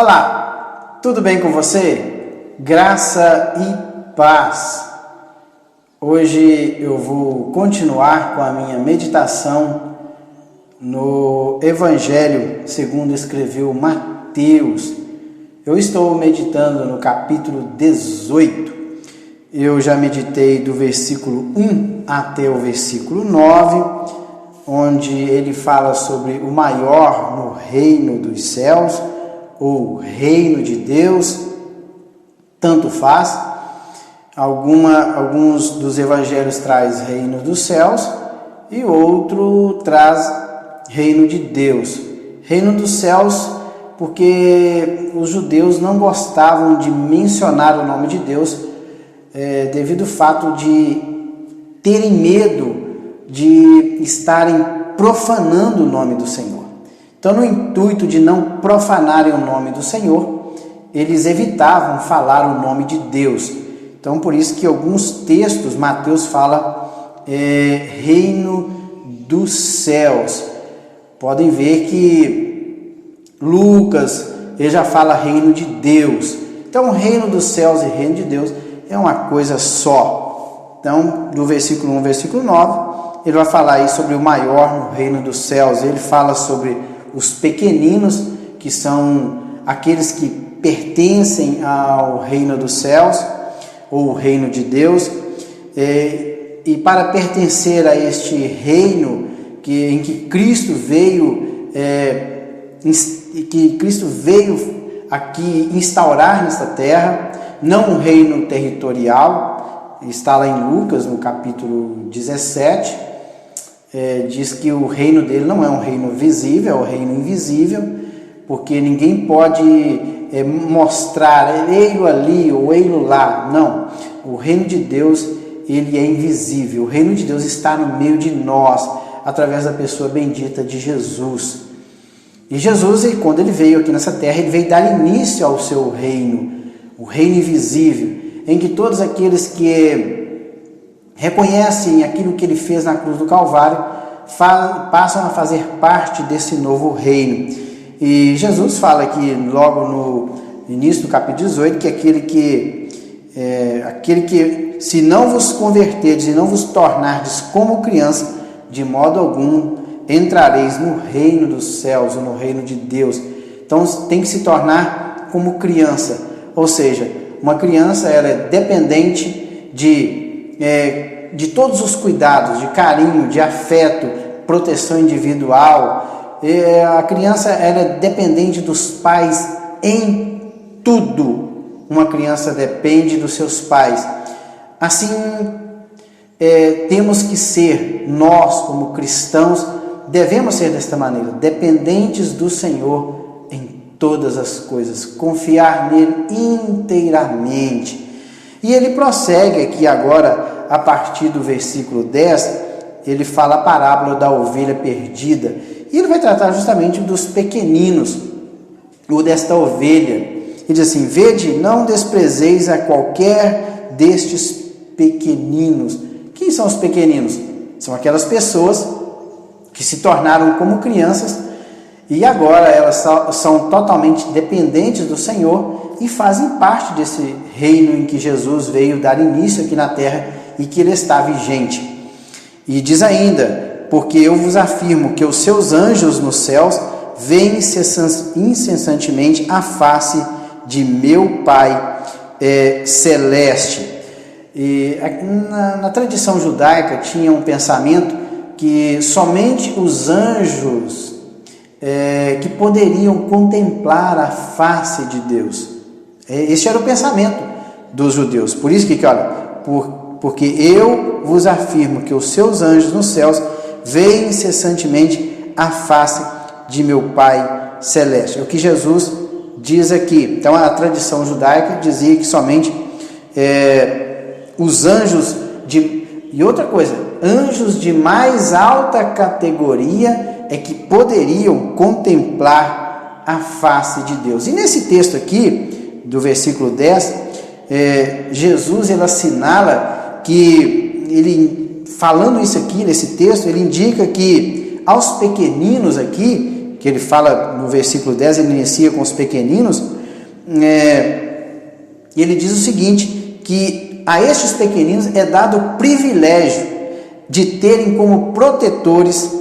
Olá, tudo bem com você? Graça e paz. Hoje eu vou continuar com a minha meditação no Evangelho segundo escreveu Mateus. Eu estou meditando no capítulo 18. Eu já meditei do versículo 1 até o versículo 9, onde ele fala sobre o maior no reino dos céus, ou reino de Deus, tanto faz. Alguns dos evangelhos traz reino dos céus e outro traz reino de Deus. Reino dos céus, porque os judeus não gostavam de mencionar o nome de Deus, devido ao fato de terem medo de estarem profanando o nome do Senhor. Então, no intuito de não profanarem o nome do Senhor, eles evitavam falar o nome de Deus. Então, por isso que alguns textos, Mateus fala reino dos céus. Podem ver que Lucas, ele já fala reino de Deus. Então, o reino dos céus e reino de Deus é uma coisa só. Então, do versículo 1 ao versículo 9, ele vai falar aí sobre o maior no reino dos céus. Ele fala sobre os pequeninos, que são aqueles que pertencem ao reino dos céus, ou o reino de Deus, e para pertencer a este reino em que Cristo veio, aqui instaurar nesta terra, não um reino territorial, está lá em Lucas, no capítulo 17, diz que o reino dele não é um reino visível, é um reino invisível, porque ninguém pode mostrar ele ali ou ele lá. Não, o reino de Deus, ele é invisível. O reino de Deus está no meio de nós, através da pessoa bendita de Jesus. E Jesus, quando ele veio aqui nessa terra, ele veio dar início ao seu reino, o reino invisível, em que todos aqueles que reconhecem aquilo que ele fez na cruz do Calvário, passam a fazer parte desse novo reino. E Jesus fala aqui, logo no início do capítulo 18, que aquele que se não vos converterdes e não vos tornardes como criança, de modo algum entrareis no reino dos céus ou no reino de Deus. Então tem que se tornar como criança, ou seja, uma criança ela é dependente de todos os cuidados, de carinho, de afeto, proteção individual. A criança ela é dependente dos pais em tudo. Uma criança depende dos seus pais. Assim, temos que ser, nós como cristãos, devemos ser desta maneira, dependentes do Senhor em todas as coisas, confiar nele inteiramente. E ele prossegue aqui agora, a partir do versículo 10, ele fala a parábola da ovelha perdida. E ele vai tratar justamente dos pequeninos, ou desta ovelha. Ele diz assim: vede, não desprezeis a qualquer destes pequeninos. Quem são os pequeninos? São aquelas pessoas que se tornaram como crianças e agora elas são totalmente dependentes do Senhor e fazem parte desse reino em que Jesus veio dar início aqui na terra e que ele está vigente. E diz ainda: porque eu vos afirmo que os seus anjos nos céus veem incessantemente a face de meu Pai celeste. E na tradição judaica tinha um pensamento que somente os anjos que poderiam contemplar a face de Deus. Este era o pensamento dos judeus. Por isso que olha, porque eu vos afirmo que os seus anjos nos céus veem incessantemente a face de meu Pai celeste. É o que Jesus diz aqui. Então a tradição judaica dizia que somente os anjos e outra coisa, anjos de mais alta categoria é que poderiam contemplar a face de Deus. E nesse texto aqui, do versículo 10, Jesus ele assinala que, ele falando isso aqui nesse texto, ele indica que aos pequeninos aqui, que ele fala no versículo 10, ele inicia com os pequeninos, ele diz o seguinte, que a estes pequeninos é dado o privilégio de terem como protetores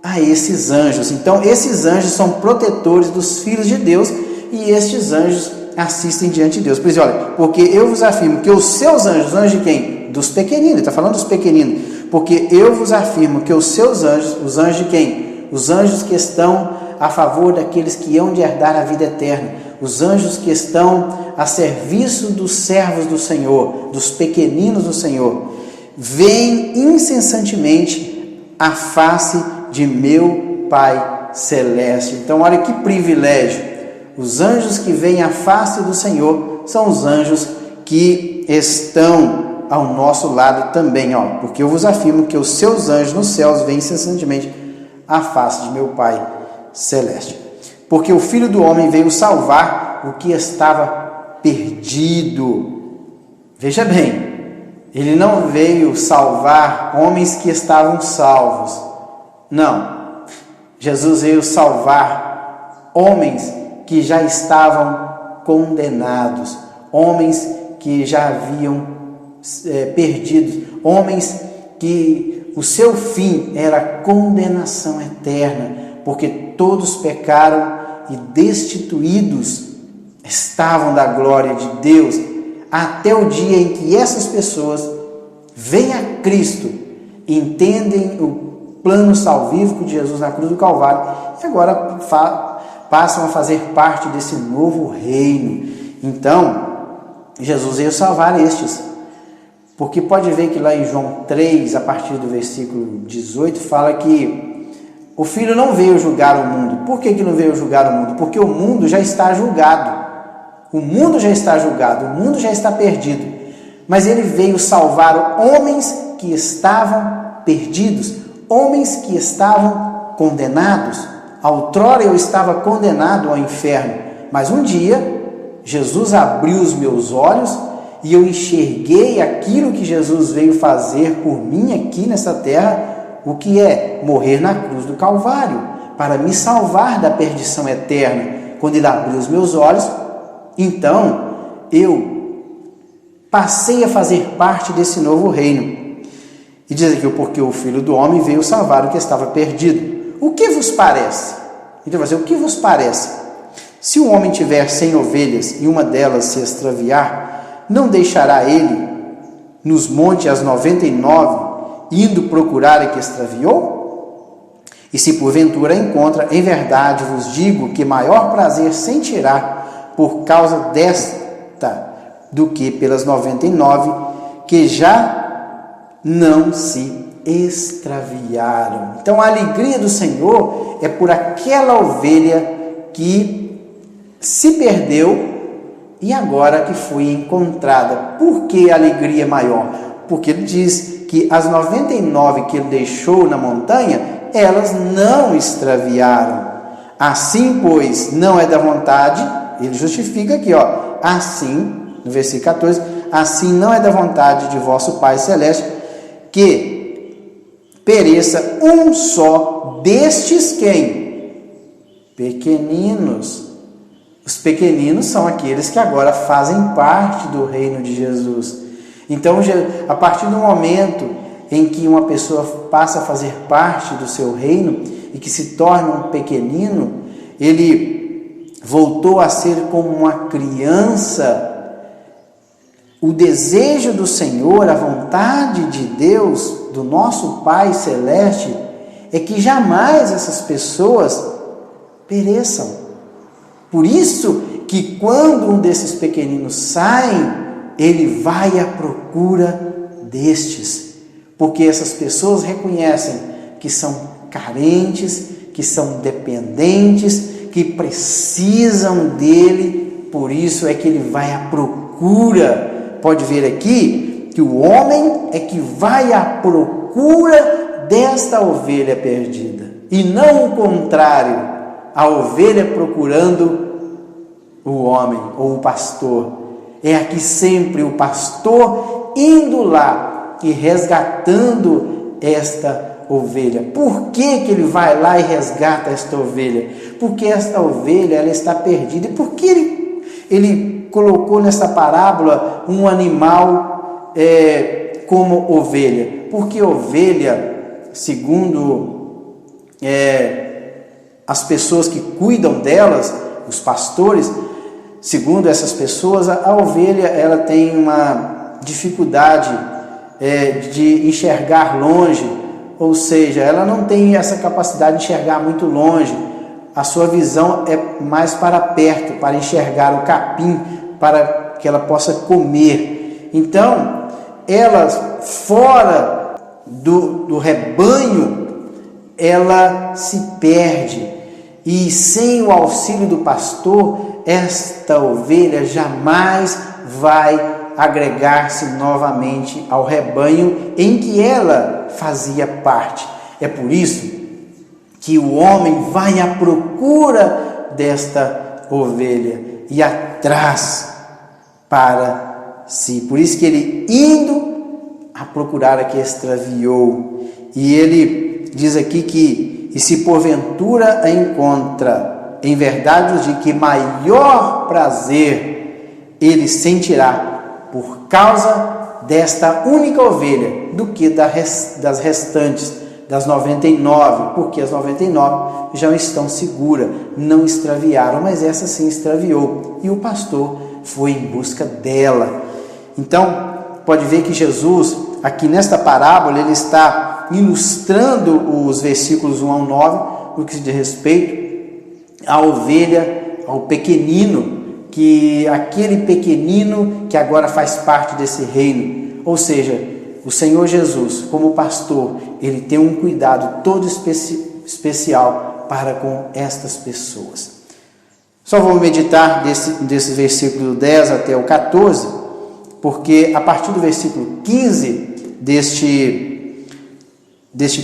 a esses anjos. Então, esses anjos são protetores dos filhos de Deus, e estes anjos assistem diante de Deus. Por isso, olha, porque eu vos afirmo que os seus anjos, anjos de quem? Dos pequeninos, ele está falando dos pequeninos, porque eu vos afirmo que os seus anjos, os anjos de quem? Os anjos que estão a favor daqueles que hão de herdar a vida eterna, os anjos que estão a serviço dos servos do Senhor, dos pequeninos do Senhor, veem incessantemente a face de meu Pai Celeste. Então, olha que privilégio. Os anjos que veem a face do Senhor são os anjos que estão ao nosso lado também, porque eu vos afirmo que os seus anjos nos céus veem incessantemente a face de meu Pai Celeste. Porque o Filho do Homem veio salvar o que estava perdido. Veja bem, ele não veio salvar homens que estavam salvos. Não, Jesus veio salvar homens que já estavam condenados, homens que já haviam perdido, homens que o seu fim era condenação eterna, porque todos pecaram e destituídos estavam da glória de Deus, até o dia em que essas pessoas vêm a Cristo, entendem o plano salvífico de Jesus na cruz do Calvário e agora passam a fazer parte desse novo reino. Então, Jesus veio salvar estes, porque pode ver que lá em João 3, a partir do versículo 18, fala que o Filho não veio julgar o mundo. Por que não veio julgar o mundo? Porque o mundo já está julgado. O mundo já está julgado, o mundo já está perdido. Mas ele veio salvar homens que estavam perdidos, homens que estavam condenados. Outrora eu estava condenado ao inferno, mas um dia Jesus abriu os meus olhos e eu enxerguei aquilo que Jesus veio fazer por mim aqui nessa terra, o que é morrer na cruz do Calvário, para me salvar da perdição eterna. Quando ele abriu os meus olhos, então eu passei a fazer parte desse novo reino. E diz aqui, porque o Filho do Homem veio salvar o que estava perdido. O que vos parece? Então vai dizer, o que vos parece? Se um homem tiver 100 ovelhas e uma delas se extraviar, não deixará ele nos montes as 99, indo procurar a que extraviou? E se porventura encontra, em verdade vos digo que maior prazer sentirá por causa desta do que pelas 99 que já não se extraviaram. Então a alegria do Senhor é por aquela ovelha que se perdeu e agora que foi encontrada. Por que a alegria é maior? Porque ele diz que as 99 que ele deixou na montanha, elas não extraviaram. Assim, pois, não é da vontade, ele justifica aqui, assim, no versículo 14, assim não é da vontade de vosso Pai Celeste que pereça um só destes quem? Pequeninos. Os pequeninos são aqueles que agora fazem parte do reino de Jesus. Então, a partir do momento em que uma pessoa passa a fazer parte do seu reino e que se torna um pequenino, ele voltou a ser como uma criança. O desejo do Senhor, a vontade de Deus, do nosso Pai Celeste, é que jamais essas pessoas pereçam. Por isso que quando um desses pequeninos sai, ele vai à procura destes, porque essas pessoas reconhecem que são carentes, que são dependentes, que precisam dele, por isso é que ele vai à procura. Pode ver aqui que o homem é que vai à procura desta ovelha perdida, e não o contrário, a ovelha procurando o homem ou o pastor. É aqui sempre o pastor indo lá e resgatando esta ovelha. Por que que ele vai lá e resgata esta ovelha? Porque esta ovelha, ela está perdida. E por que ele colocou nessa parábola um animal como ovelha? Porque ovelha, segundo as pessoas que cuidam delas, os pastores, segundo essas pessoas, a ovelha ela tem uma dificuldade de enxergar longe, ou seja, ela não tem essa capacidade de enxergar muito longe. A sua visão é mais para perto, para enxergar o capim, para que ela possa comer. Então, ela fora do rebanho, ela se perde. E sem o auxílio do pastor, esta ovelha jamais vai agregar-se novamente ao rebanho em que ela fazia parte. É por isso que o homem vai à procura desta ovelha e atrás para si. Por isso que ele, indo a procurar a que extraviou, e ele diz aqui que, e se porventura a encontra, em verdade de que maior prazer ele sentirá por causa desta única ovelha do que das restantes, das 99, porque as 99 já estão seguras, não extraviaram, mas essa sim extraviou, e o pastor foi em busca dela. Então, pode ver que Jesus, aqui nesta parábola, ele está ilustrando os versículos 1 ao 9, no que diz respeito à ovelha, ao pequenino, que aquele pequenino que agora faz parte desse reino, ou seja, o Senhor Jesus, como pastor, ele tem um cuidado todo especial para com estas pessoas. Só vou meditar desse versículo 10 até o 14, porque a partir do versículo 15 deste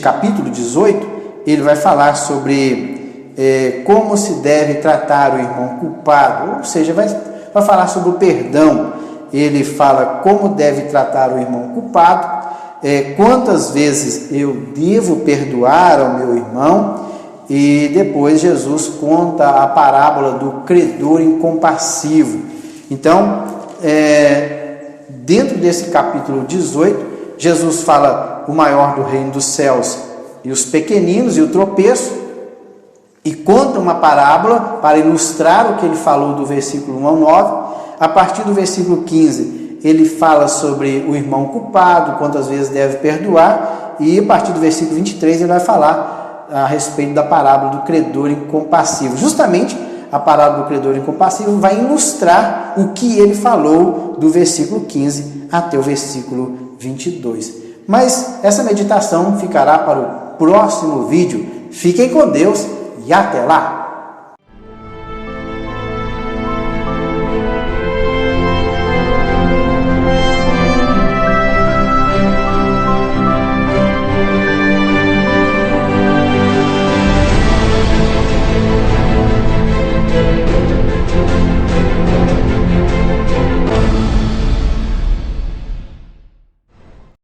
capítulo 18, ele vai falar sobre como se deve tratar o irmão culpado, ou seja, vai falar sobre o perdão. Ele fala como deve tratar o irmão culpado, quantas vezes eu devo perdoar ao meu irmão, e depois Jesus conta a parábola do credor incompassivo. Então, dentro desse capítulo 18, Jesus fala o maior do reino dos céus e os pequeninos e o tropeço, e conta uma parábola para ilustrar o que ele falou do versículo 1 ao 9. A partir do versículo 15, ele fala sobre o irmão culpado, quantas vezes deve perdoar, e a partir do versículo 23 ele vai falar a respeito da parábola do credor incompassivo. Justamente a parábola do credor incompassivo vai ilustrar o que ele falou do versículo 15 até o versículo 22. Mas essa meditação ficará para o próximo vídeo. Fiquem com Deus e até lá!